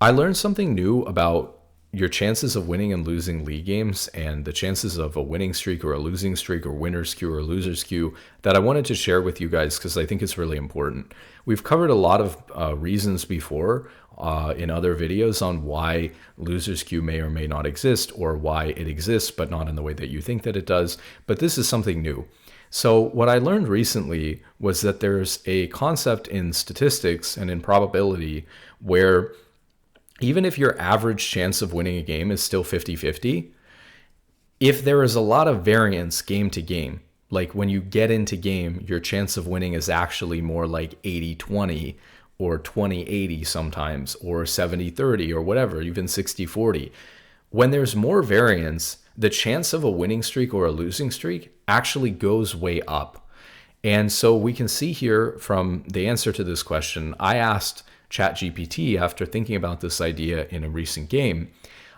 I learned something new about your chances of winning and losing league games and the chances of a winning streak or a losing streak or winner's queue or loser's queue that I wanted to share with you guys because I think it's really important. We've covered a lot of reasons before in other videos on why loser's queue may or may not exist, or why it exists but not in the way that you think that it does. But this is something new. So what I learned recently was that there's a concept in statistics and in probability where even if your average chance of winning a game is still 50-50, if there is a lot of variance game to game, like when you get into game, your chance of winning is actually more like 80-20 or 20-80 sometimes, or 70-30 or whatever, even 60-40. When there's more variance, the chance of a winning streak or a losing streak actually goes way up. And so we can see here from the answer to this question, I asked ChatGPT after thinking about this idea in a recent game.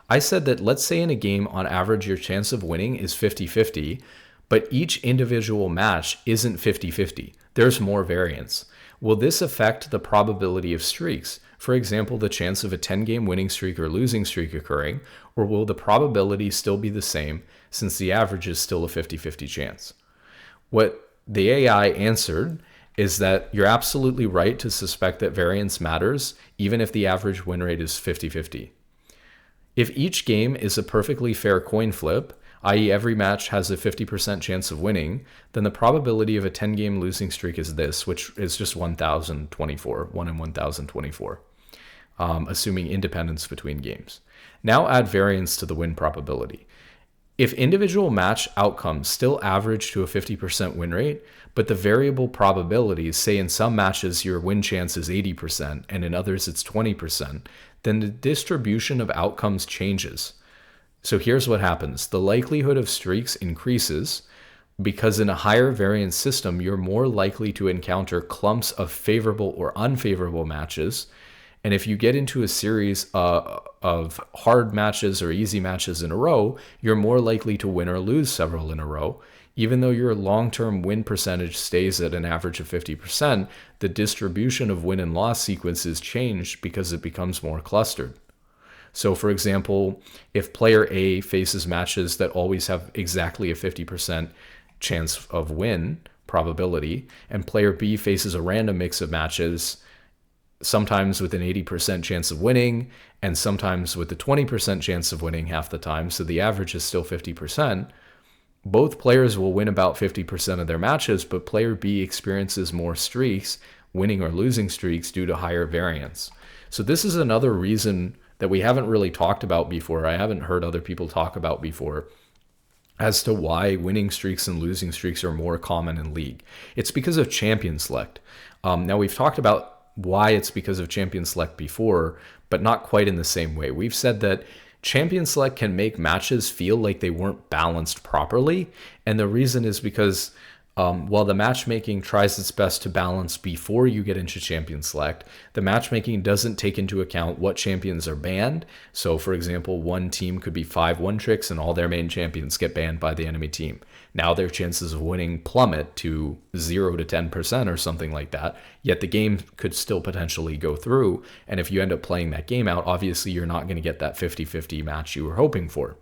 I said that let's say in a game on average your chance of winning is 50-50, but each individual match isn't 50-50. There's more variance. Will this affect the probability of streaks? For example, the chance of a 10-game winning streak or losing streak occurring, or will the probability still be the same since the average is still a 50-50 chance? What the AI answered is that you're absolutely right to suspect that variance matters, even if the average win rate is 50-50. If each game is a perfectly fair coin flip, i.e. every match has a 50% chance of winning, then the probability of a 10-game losing streak is this, which is just 1,024, 1 in 1,024, assuming independence between games. Now add variance to the win probability. If individual match outcomes still average to a 50% win rate, but the variable probabilities, say in some matches your win chance is 80% and in others it's 20%, then the distribution of outcomes changes. So here's what happens. The likelihood of streaks increases because in a higher variance system, you're more likely to encounter clumps of favorable or unfavorable matches. And if you get into a series of hard matches or easy matches in a row, you're more likely to win or lose several in a row. Even though your long-term win percentage stays at an average of 50%, the distribution of win and loss sequences change because it becomes more clustered. So for example, if player A faces matches that always have exactly a 50% chance of win probability, and player B faces a random mix of matches, sometimes with an 80% chance of winning, and sometimes with a 20% chance of winning half the time, so the average is still 50%, both players will win about 50% of their matches, but player B experiences more streaks, winning or losing streaks, due to higher variance. So this is another reason that we haven't really talked about before, I haven't heard other people talk about before, as to why winning streaks and losing streaks are more common in League. It's because of champion select. Now we've talked about why it's because of champion select before, but not quite in the same way. We've said that champion select can make matches feel like they weren't balanced properly. And the reason is because while the matchmaking tries its best to balance before you get into champion select, the matchmaking doesn't take into account what champions are banned. So for example, one team could be 5 one-tricks and all their main champions get banned by the enemy team. Now their chances of winning plummet to 0 to 10% or something like that, yet the game could still potentially go through. And if you end up playing that game out, obviously you're not going to get that 50-50 match you were hoping for.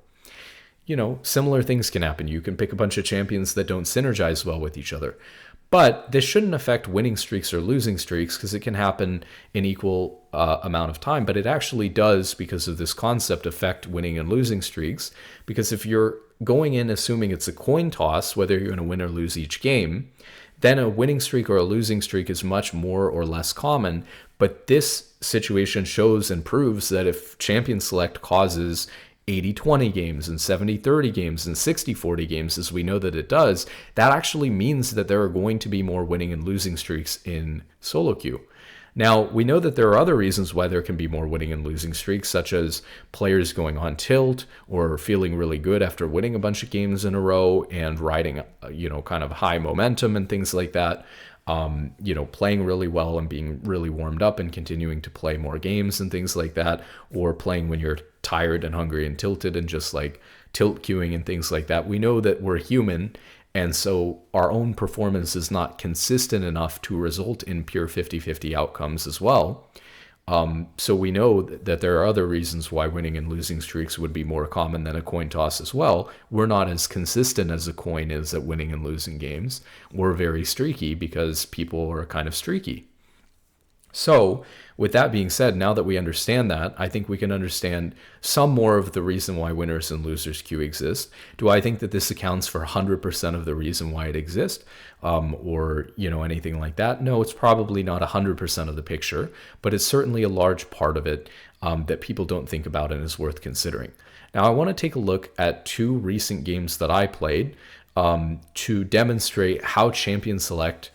You know, similar things can happen. You can pick a bunch of champions that don't synergize well with each other. But this shouldn't affect winning streaks or losing streaks because it can happen in equal amount of time. But it actually does, because of this concept, affect winning and losing streaks. Because if you're going in assuming it's a coin toss, whether you're going to win or lose each game, then a winning streak or a losing streak is much more or less common. But this situation shows and proves that if champion select causes 80-20 games and 70-30 games and 60-40 games, as we know that it does, that actually means that there are going to be more winning and losing streaks in solo queue. Now, we know that there are other reasons why there can be more winning and losing streaks, such as players going on tilt or feeling really good after winning a bunch of games in a row and riding, kind of high momentum and things like that. Playing really well and being really warmed up and continuing to play more games and things like that, or playing when you're tired and hungry and tilted and just like tilt queuing and things like that. We know that we're human, and so our own performance is not consistent enough to result in pure 50-50 outcomes as well. So we know that there are other reasons why winning and losing streaks would be more common than a coin toss as well. We're not as consistent as a coin is at winning and losing games. We're very streaky because people are kind of streaky. So, with that being said, now that we understand that, I think we can understand some more of the reason why winners and losers queue exist. Do I think that this accounts for 100% of the reason why it exists, or anything like that? No, it's probably not 100% of the picture, but it's certainly a large part of it that people don't think about and is worth considering. Now, I want to take a look at two recent games that I played to demonstrate how champion select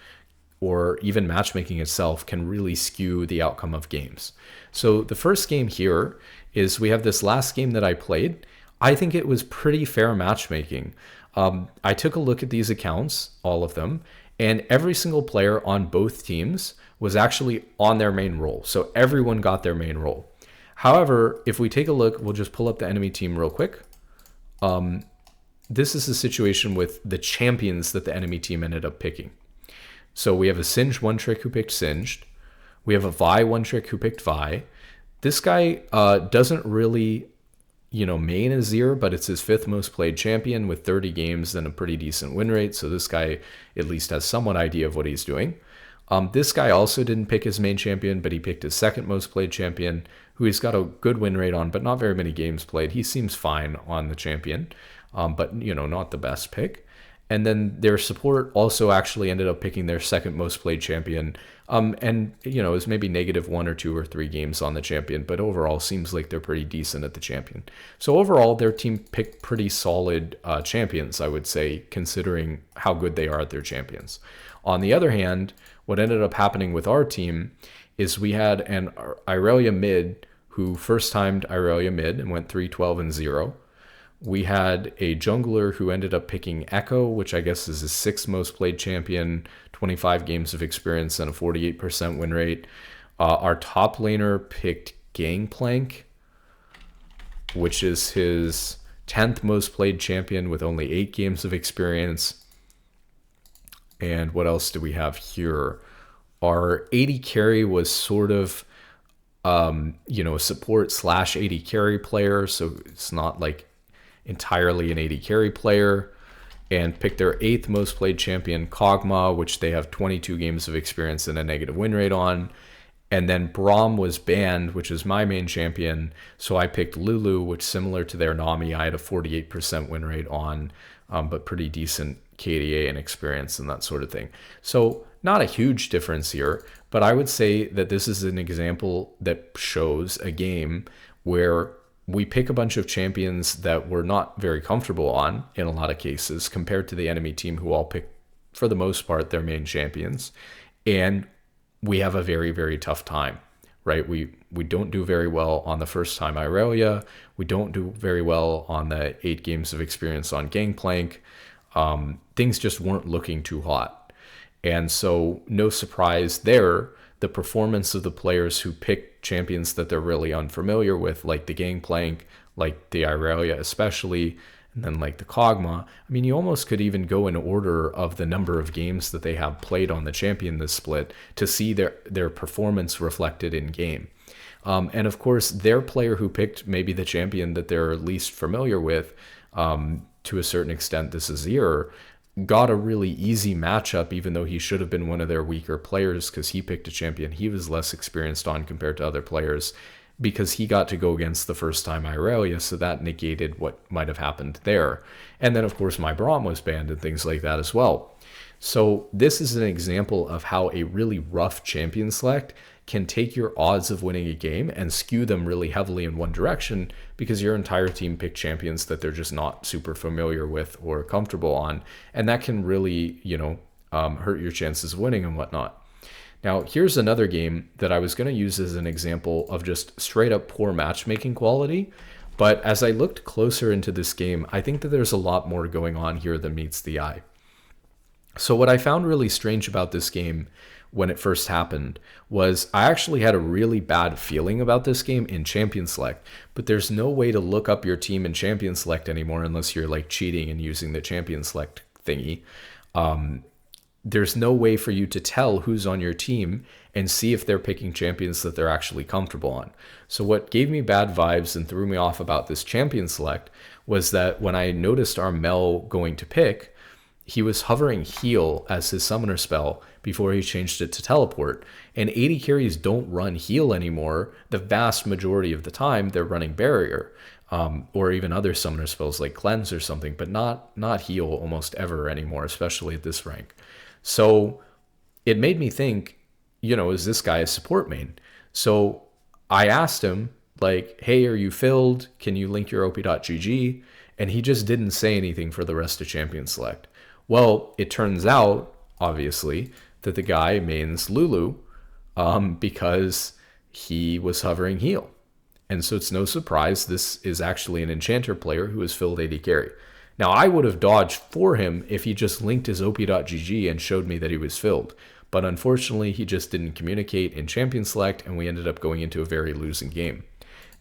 or even matchmaking itself can really skew the outcome of games. So the first game here is we have this last game that I played. I think it was pretty fair matchmaking. I took a look at these accounts, all of them, and every single player on both teams was actually on their main role. So everyone got their main role. However, if we take a look, we'll just pull up the enemy team real quick. This is a situation with the champions that the enemy team ended up picking. So we have a Singe one trick who picked Singed. We have a Vi one trick who picked Vi. This guy doesn't really, main Azir, but it's his 5th most played champion with 30 games and a pretty decent win rate. So this guy at least has somewhat idea of what he's doing. This guy also didn't pick his main champion, but he picked his 2nd most played champion, who he's got a good win rate on, but not very many games played. He seems fine on the champion, but not the best pick. And then their support also actually ended up picking their 2nd most played champion. And it was maybe -1 or 2 or 3 games on the champion, but overall seems like they're pretty decent at the champion. So overall, their team picked pretty solid champions, I would say, considering how good they are at their champions. On the other hand, what ended up happening with our team is we had an Irelia mid who first timed Irelia mid and went 3-12-0. We had a jungler who ended up picking Echo, which I guess is his 6th most played champion, 25 games of experience and a 48% win rate. Our top laner picked Gangplank, which is his 10th most played champion with only 8 games of experience. And what else do we have here? Our AD carry was sort of, a support / AD carry player, so it's not like entirely an AD carry player, and picked their 8th most played champion, Kog'Maw, which they have 22 games of experience and a negative win rate on. And then Braum was banned, which is my main champion, so I picked Lulu, which similar to their Nami, I had a 48% win rate on, but pretty decent KDA and experience and that sort of thing. So not a huge difference here, but I would say that this is an example that shows a game where we pick a bunch of champions that we're not very comfortable on in a lot of cases compared to the enemy team who all pick, for the most part, their main champions. And we have a very, very tough time, right? We don't do very well on the first time Irelia. We don't do very well on the 8 games of experience on Gangplank. Things just weren't looking too hot. And so no surprise there, the performance of the players who pick champions that they're really unfamiliar with, like the Gangplank, like the Irelia especially, and then like the Kog'Maw. I mean, you almost could even go in order of the number of games that they have played on the champion this split to see their performance reflected in game. And of course, their player who picked maybe the champion that they're least familiar with, to a certain extent, this is Azir, got a really easy matchup, even though he should have been one of their weaker players because he picked a champion he was less experienced on compared to other players, because he got to go against the first time Irelia, so that negated what might have happened there. And then, of course, my Braum was banned and things like that as well. So this is an example of how a really rough champion select can take your odds of winning a game and skew them really heavily in one direction because your entire team picked champions that they're just not super familiar with or comfortable on. And that can really, hurt your chances of winning and whatnot. Now, here's another game that I was going to use as an example of just straight up poor matchmaking quality. But as I looked closer into this game, I think that there's a lot more going on here than meets the eye. So what I found really strange about this game when it first happened was I actually had a really bad feeling about this game in Champion Select, but there's no way to look up your team in Champion Select anymore unless you're like cheating and using the Champion Select thingy. there's no way for you to tell who's on your team and see if they're picking champions that they're actually comfortable on. So what gave me bad vibes and threw me off about this champion select was that when I noticed our Mel going to pick, he was hovering heal as his summoner spell before he changed it to teleport. And AD carries don't run heal anymore. The vast majority of the time, they're running barrier, or even other summoner spells like cleanse or something, but not heal almost ever anymore, especially at this rank. So it made me think, is this guy a support main? So I asked him, like, hey, are you filled? Can you link your op.gg? And he just didn't say anything for the rest of champion select. Well, it turns out, obviously, that the guy mains Lulu because he was hovering heal. And so it's no surprise this is actually an enchanter player who has filled AD carry. Now, I would have dodged for him if he just linked his op.gg and showed me that he was filled. But unfortunately, he just didn't communicate in champion select, and we ended up going into a very losing game.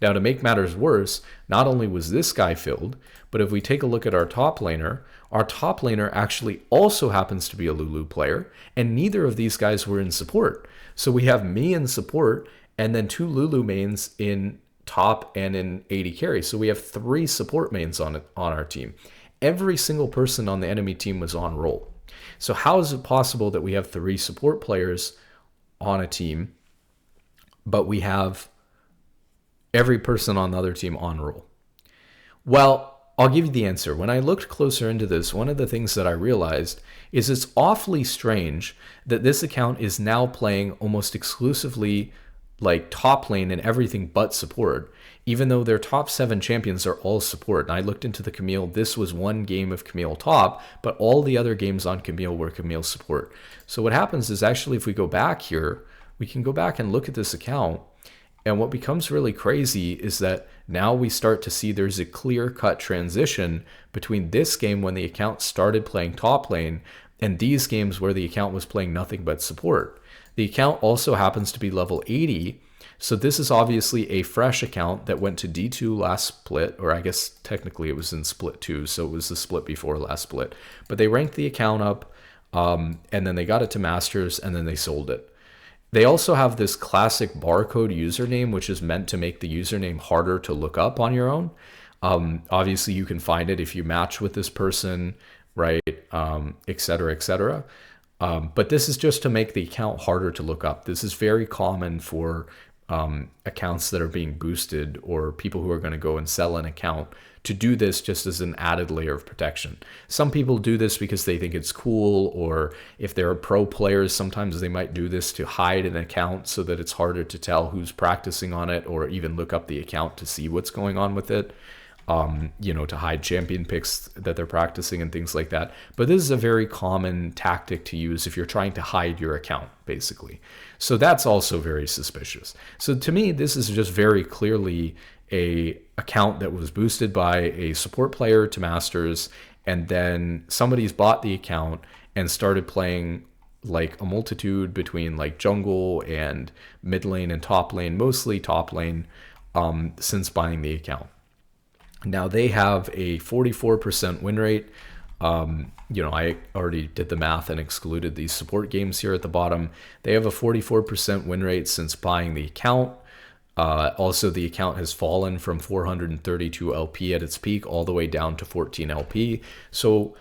Now, to make matters worse, not only was this guy filled, but if we take a look at our top laner actually also happens to be a Lulu player, and neither of these guys were in support. So we have me in support, and then 2 Lulu mains in top and in AD carry. So we have 3 support mains on our team. Every single person on the enemy team was on roll. So how is it possible that we have 3 support players on a team, but we have every person on the other team on roll? Well, I'll give you the answer. When I looked closer into this, one of the things that I realized is it's awfully strange that this account is now playing almost exclusively like top lane and everything but support, even though their top 7 champions are all support. And I looked into the Camille. This was one game of Camille top, but all the other games on Camille were Camille support. So what happens is actually if we go back here, we can go back and look at this account. And what becomes really crazy is that now we start to see there's a clear-cut transition between this game when the account started playing top lane and these games where the account was playing nothing but support. The account also happens to be level 80, so this is obviously a fresh account that went to D2 last split, or I guess technically it was in split 2, so it was the split before last split. But they ranked the account up, and then they got it to Masters, and then they sold it. They also have this classic barcode username, which is meant to make the username harder to look up on your own. Obviously, you can find it if you match with this person, right, et cetera, et cetera. But this is just to make the account harder to look up. This is very common for accounts that are being boosted or people who are going to go and sell an account to do this just as an added layer of protection. Some people do this because they think it's cool, or if they're pro players, sometimes they might do this to hide an account so that it's harder to tell who's practicing on it, or even look up the account to see what's going on with it. To hide champion picks that they're practicing and things like that. But this is a very common tactic to use if you're trying to hide your account, basically. So that's also very suspicious. So to me, this is just very clearly a account that was boosted by a support player to Masters, and then somebody's bought the account and started playing like a multitude between like jungle and mid lane and top lane, mostly top lane, since buying the account. Now they have a 44% win rate. I already did the math and excluded these support games here at the bottom. They have a 44% win rate since buying the account. Also, the account has fallen from 432 LP at its peak all the way down to 14 LP. So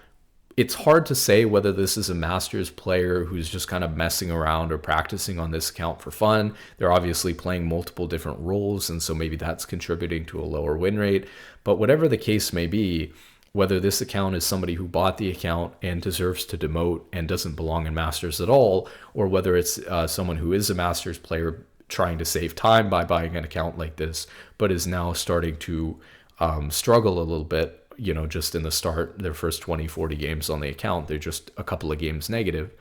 it's hard to say whether this is a Masters player who's just kind of messing around or practicing on this account for fun. They're obviously playing multiple different roles, and so maybe that's contributing to a lower win rate. But whatever the case may be, whether this account is somebody who bought the account and deserves to demote and doesn't belong in Masters at all, or whether it's someone who is a Masters player trying to save time by buying an account like this, but is now starting to struggle a little bit, just in the start, their first 20, 40 games on the account, they're just a couple of games negative.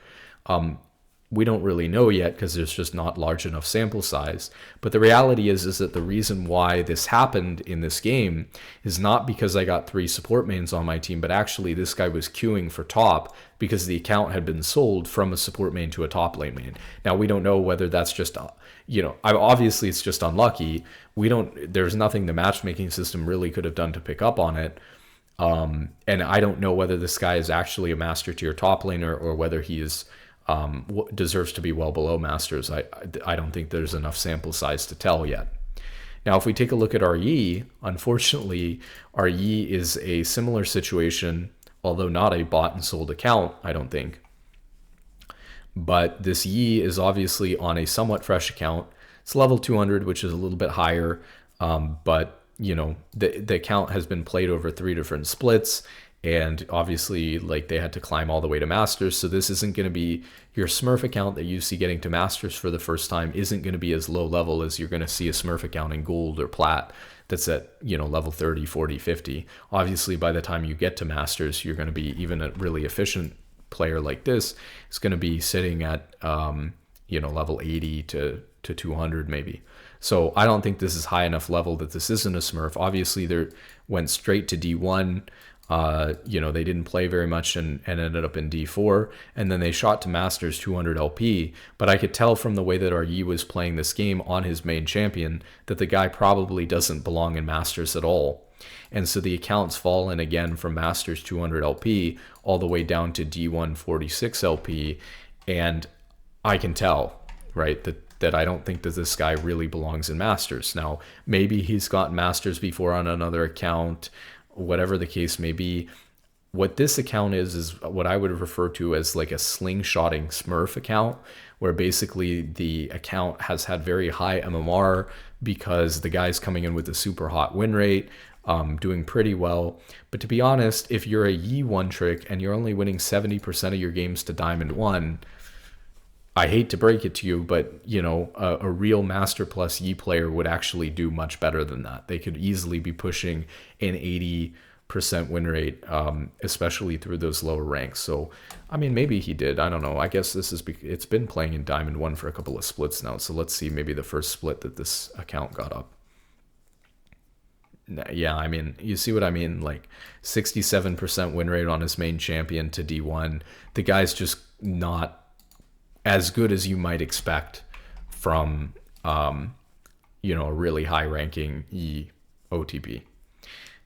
We don't really know yet because there's just not large enough sample size. But the reality is that the reason why this happened in this game is not because I got 3 support mains on my team, but actually this guy was queuing for top because the account had been sold from a support main to a top lane main. Now, we don't know whether that's just, obviously it's just unlucky. There's nothing the matchmaking system really could have done to pick up on it. And I don't know whether this guy is actually a master tier top laner or whether he is deserves to be well below masters. I don't think there's enough sample size to tell yet. Now, if we take a look at RE, unfortunately, RE is a similar situation, although not a bought and sold account, I don't think. But this Yi is obviously on a somewhat fresh account. It's level 200, which is a little bit higher, but you know, the account has been played over 3 different splits, and obviously like they had to climb all the way to masters. So this isn't going to be your smurf account that you see getting to masters for the first time isn't going to be as low level as you're going to see a smurf account in gold or plat that's at, you know, level 30, 40, 50. Obviously by the time you get to masters, you're going to be, even a really efficient player like this is going to be sitting at you know, level 80 to 200 maybe. So I don't think this is high enough level that this isn't a smurf. Obviously they went straight to D1. You know, they didn't play very much and ended up in D4, and then they shot to masters 200 LP. But I could tell from the way that Yi was playing this game on his main champion that the guy probably doesn't belong in masters at all. And so the account's fallen again from masters 200 LP all the way down to D1 46 LP. And I can tell, right, that I don't think that this guy really belongs in masters. Now, maybe he's gotten masters before on another account, whatever the case may be. What this account is what I would refer to as like a slingshotting smurf account, where basically the account has had very high MMR because the guy's coming in with a super hot win rate, doing pretty well. But to be honest, if you're a Yi one trick and you're only winning 70% of your games to Diamond 1, I hate to break it to you, but you know, a real Master Plus Yi player would actually do much better than that. They could easily be pushing an 80% win rate, especially through those lower ranks. So, I mean, maybe he did. I don't know. I guess it's been playing in Diamond 1 for a couple of splits now. So let's see maybe the first split that this account got up. Yeah, I mean, you see what I mean? Like 67% win rate on his main champion to D1. The guy's just not as good as you might expect from, you know, a really high ranking E OTP.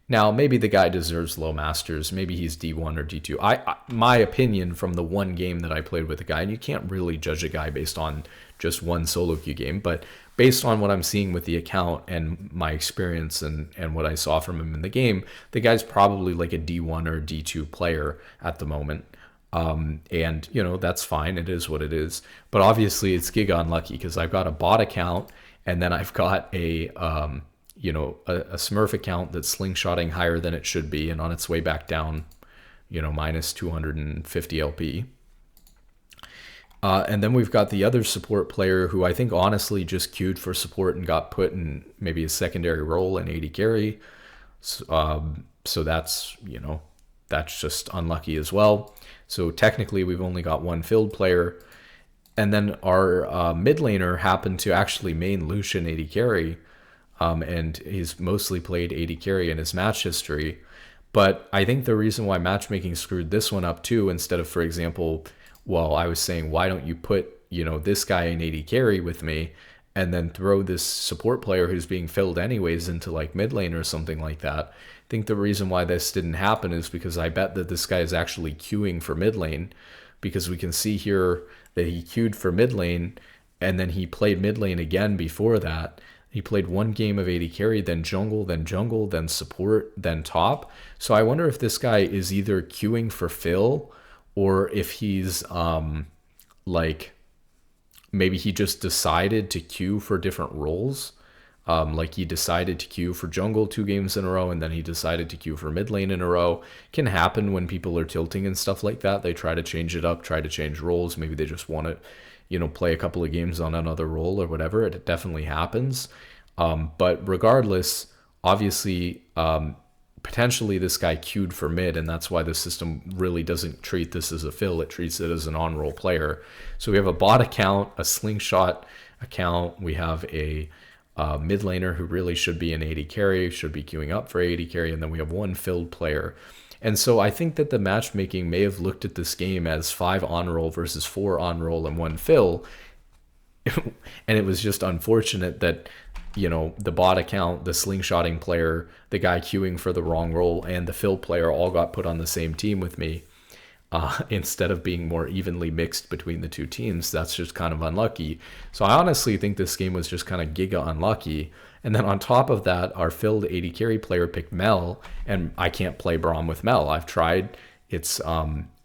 Now, maybe the guy deserves low masters. Maybe he's D1 or D2. My opinion from the one game that I played with the guy, and you can't really judge a guy based on just one solo queue game, but based on what I'm seeing with the account and my experience and what I saw from him in the game, the guy's probably like a D1 or D2 player at the moment. And you know, that's fine. It is what it is. But obviously it's giga unlucky because I've got a bot account and then I've got a, you know, a smurf account that's slingshotting higher than it should be and on its way back down, you know, minus 250 LP. And then we've got the other support player who I think honestly just queued for support and got put in maybe a secondary role in AD carry. So that's, you know, that's just unlucky as well. So technically we've only got one filled player. And then our mid laner happened to actually main Lucian AD carry. And he's mostly played AD carry in his match history. But I think the reason why matchmaking screwed this one up too, instead of, for example, well, I was saying, why don't you put, you know, this guy in AD carry with me and then throw this support player who's being filled anyways into like mid lane or something like that. I think the reason why this didn't happen is because I bet that this guy is actually queuing for mid lane, because we can see here that he queued for mid lane and then he played mid lane again before that. He played one game of AD carry, then jungle, then support, then top. So I wonder if this guy is either queuing for fill or if he's like maybe he just decided to queue for different roles. Like he decided to queue for jungle 2 games in a row and then he decided to queue for mid lane in a row. Can happen when people are tilting and stuff like that. They try to change it up, try to change roles. Maybe they just want to, you know, play a couple of games on another role or whatever. It definitely happens. But regardless, obviously, potentially this guy queued for mid, and that's why the system really doesn't treat this as a fill. It treats it as an on-roll player. So we have a bot account, a slingshot account. We have a mid laner who really should be an AD carry, should be queuing up for AD carry, and then we have one filled player. And so I think that the matchmaking may have looked at this game as 5 on-roll versus 4 on-roll and 1 fill. And it was just unfortunate that the bot account, the slingshotting player, the guy queuing for the wrong role, and the fill player all got put on the same team with me. Instead of being more evenly mixed between the two teams. That's just kind of unlucky. So I honestly think this game was just kind of giga unlucky. And then on top of that, our filled AD carry player picked Mel, and I can't play Braum with Mel. I've tried. It's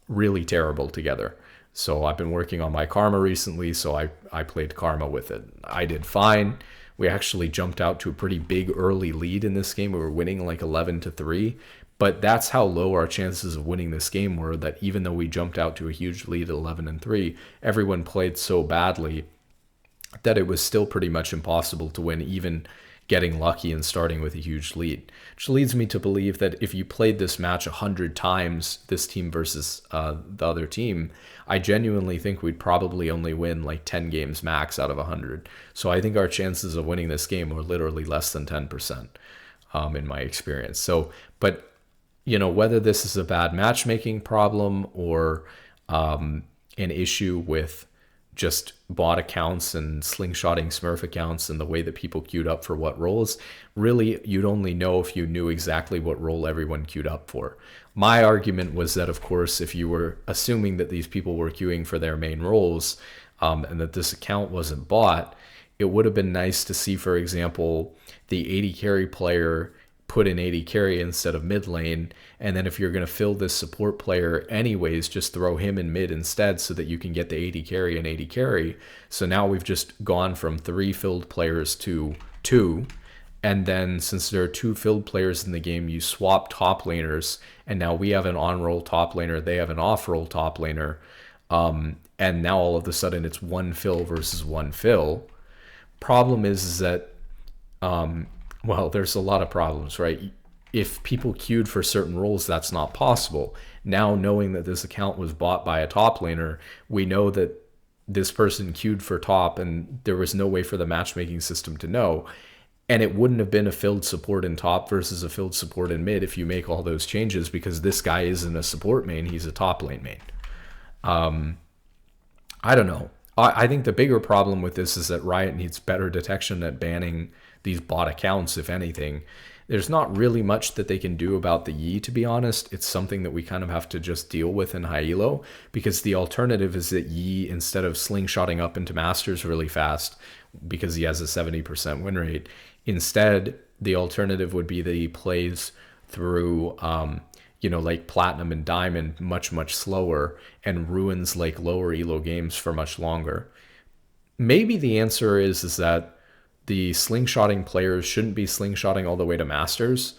really terrible together. So I've been working on my Karma recently, so I played Karma with it. I did fine. We actually jumped out to a pretty big early lead in this game. We were winning like 11-3. But that's how low our chances of winning this game were, that even though we jumped out to a huge lead at 11-3, everyone played so badly that it was still pretty much impossible to win, even getting lucky and starting with a huge lead. Which leads me to believe that if you played this match 100 times, this team versus the other team, I genuinely think we'd probably only win like 10 games max out of 100. So I think our chances of winning this game were literally less than 10% in my experience. So, but whether this is a bad matchmaking problem or an issue with just bot accounts and slingshotting smurf accounts and the way that people queued up for what roles, really, you'd only know if you knew exactly what role everyone queued up for. My argument was that, of course, if you were assuming that these people were queuing for their main roles and that this account wasn't bought, it would have been nice to see, for example, the AD carry player put in AD carry instead of mid lane, and then if you're going to fill this support player anyways, just throw him in mid instead so that you can get the AD carry and AD carry. So now we've just gone from 3 filled players to 2, and then since there are 2 filled players in the game, you swap top laners, and now we have an on-roll top laner, they have an off-roll top laner, and now all of a sudden it's 1 fill versus 1 fill. Problem is that well, there's a lot of problems, right? If people queued for certain roles, that's not possible. Now, knowing that this account was bought by a top laner, we know that this person queued for top, and there was no way for the matchmaking system to know. And it wouldn't have been a filled support in top versus a filled support in mid if you make all those changes, because this guy isn't a support main, he's a top lane main. I don't know. I think the bigger problem with this is that Riot needs better detection at banning these bot accounts, if anything. There's not really much that they can do about the Yi, to be honest. It's something that we kind of have to just deal with in high elo, because the alternative is that Yi, instead of slingshotting up into Masters really fast, because he has a 70% win rate, instead, the alternative would be that he plays through, like Platinum and Diamond much, much slower and ruins like lower elo games for much longer. Maybe the answer is that the slingshotting players shouldn't be slingshotting all the way to Masters.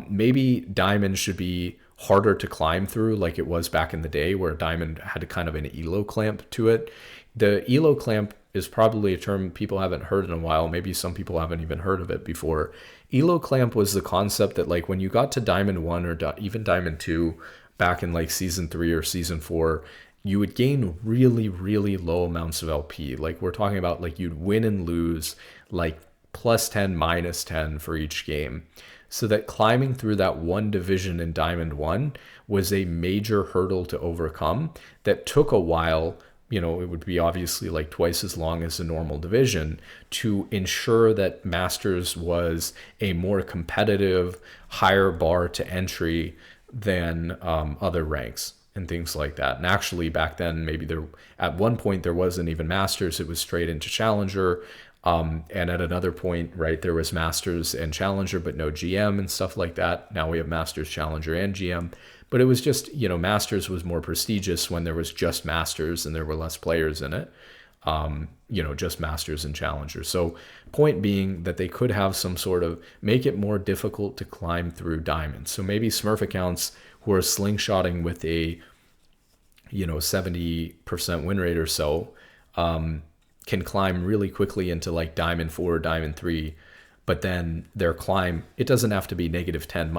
Maybe Diamond should be harder to climb through like it was back in the day, where Diamond had kind of an elo clamp to it. The elo clamp is probably a term people haven't heard in a while. Maybe some people haven't even heard of it before. Elo clamp was the concept that like when you got to Diamond 1 or even Diamond 2 back in like Season 3 or Season 4, you would gain really, really low amounts of LP. Like we're talking about like you'd win and lose like +10, -10 for each game. So that climbing through that one division in Diamond 1 was a major hurdle to overcome that took a while. It would be obviously like twice as long as a normal division to ensure that Masters was a more competitive, higher bar to entry than other ranks and things like that. And actually back then, maybe at one point there wasn't even Masters, it was straight into Challenger. And at another point, right, there was Masters and Challenger, but no GM and stuff like that. Now we have Masters, Challenger, and GM. But it was just, Masters was more prestigious when there was just Masters and there were less players in it. Just Masters and Challenger. So point being that they could have some sort of, make it more difficult to climb through Diamond. So maybe Smurf accounts who are slingshotting with a, 70% win rate or so, can climb really quickly into like Diamond 4 or Diamond 3, but then their climb, it doesn't have to be -10,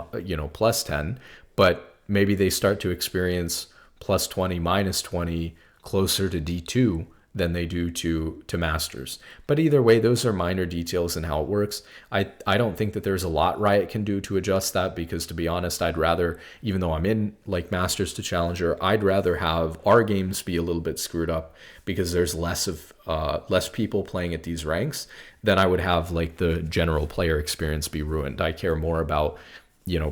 +10, but maybe they start to experience +20, -20 closer to D2 than they do to masters. But either way, those are minor details in how it works. I don't think that there's a lot Riot can do to adjust that, because to be honest, I'd rather, even though I'm in like masters to challenger, I'd rather have our games be a little bit screwed up, because there's less people playing at these ranks, than I would have like the general player experience be ruined. I care more about,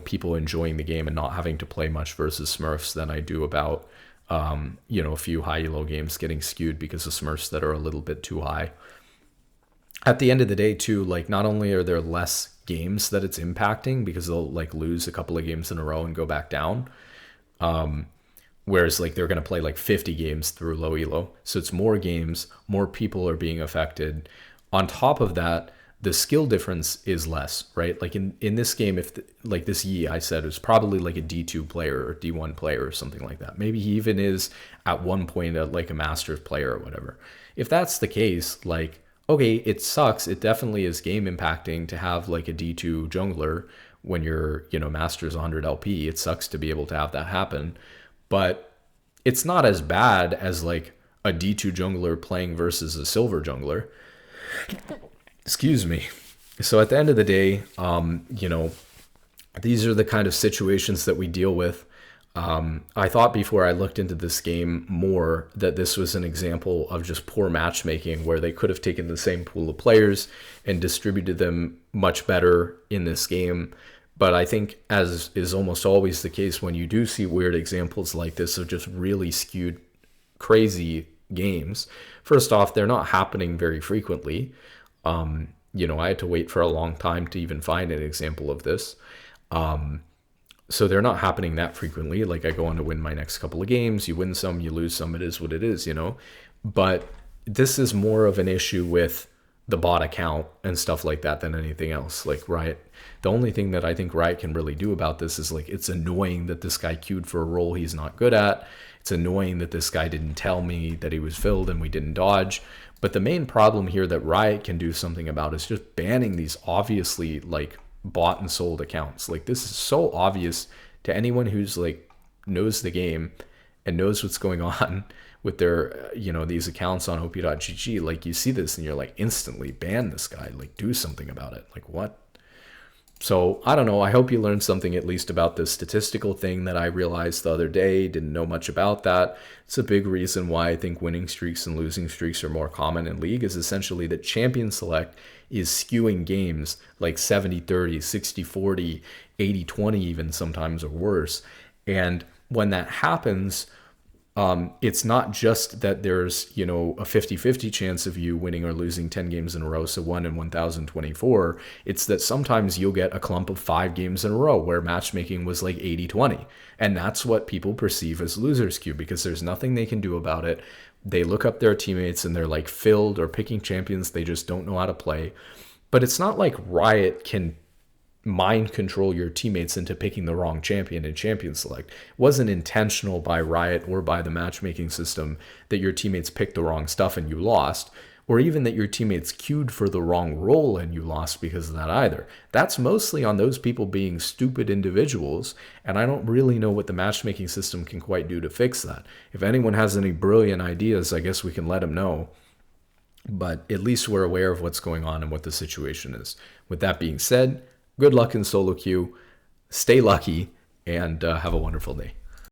people enjoying the game and not having to play much versus Smurfs than I do about a few high elo games getting skewed because of Smurfs that are a little bit too high. At the end of the day too, like, not only are there less games that it's impacting, because they'll like lose a couple of games in a row and go back down, whereas like they're going to play like 50 games through low elo, so it's more games, more people are being affected. On top of that, the skill difference is less, right? Like in this game, if like this Yi I said is probably like a D2 player or D1 player or something like that. Maybe he even is at one point like a Masters player or whatever. If that's the case, like, okay, it sucks. It definitely is game impacting to have like a D2 jungler when you're, Masters 100 LP. It sucks to be able to have that happen, but it's not as bad as like a D2 jungler playing versus a silver jungler. Excuse me. So at the end of the day, these are the kind of situations that we deal with. I thought before I looked into this game more that this was an example of just poor matchmaking, where they could have taken the same pool of players and distributed them much better in this game. But I think, as is almost always the case when you do see weird examples like this of just really skewed, crazy games, first off, they're not happening very frequently. I had to wait for a long time to even find an example of this. So they're not happening that frequently. Like, I go on to win my next couple of games, you win some, you lose some, it is what it is, But this is more of an issue with the bot account and stuff like that than anything else. Like Riot, the only thing that I think Riot can really do about this is, like, it's annoying that this guy queued for a role he's not good at. It's annoying that this guy didn't tell me that he was filled and we didn't dodge. But the main problem here that Riot can do something about is just banning these obviously like bought and sold accounts. Like, this is so obvious to anyone who's like knows the game and knows what's going on with their, these accounts on op.gg. Like, you see this and you're like, instantly ban this guy, like, do something about it. Like, what? So I don't know. I hope you learned something at least about this statistical thing that I realized the other day. Didn't know much about that. It's a big reason why I think winning streaks and losing streaks are more common in League, is essentially that champion select is skewing games like 70-30, 60-40, 80-20 even sometimes, or worse. And when that happens, it's not just that there's, a 50-50 chance of you winning or losing 10 games in a row, so 1 in 1,024. It's that sometimes you'll get a clump of 5 games in a row where matchmaking was like 80-20. And that's what people perceive as loser skew, because there's nothing they can do about it. They look up their teammates and they're like filled or picking champions they just don't know how to play. But it's not like Riot can mind control your teammates into picking the wrong champion in champion select. It wasn't intentional by Riot or by the matchmaking system that your teammates picked the wrong stuff and you lost, or even that your teammates queued for the wrong role and you lost because of that either. That's mostly on those people being stupid individuals, and I don't really know what the matchmaking system can quite do to fix that. If anyone has any brilliant ideas, I guess we can let them know. But at least we're aware of what's going on and what the situation is. With that being said, good luck in solo queue, stay lucky, and have a wonderful day.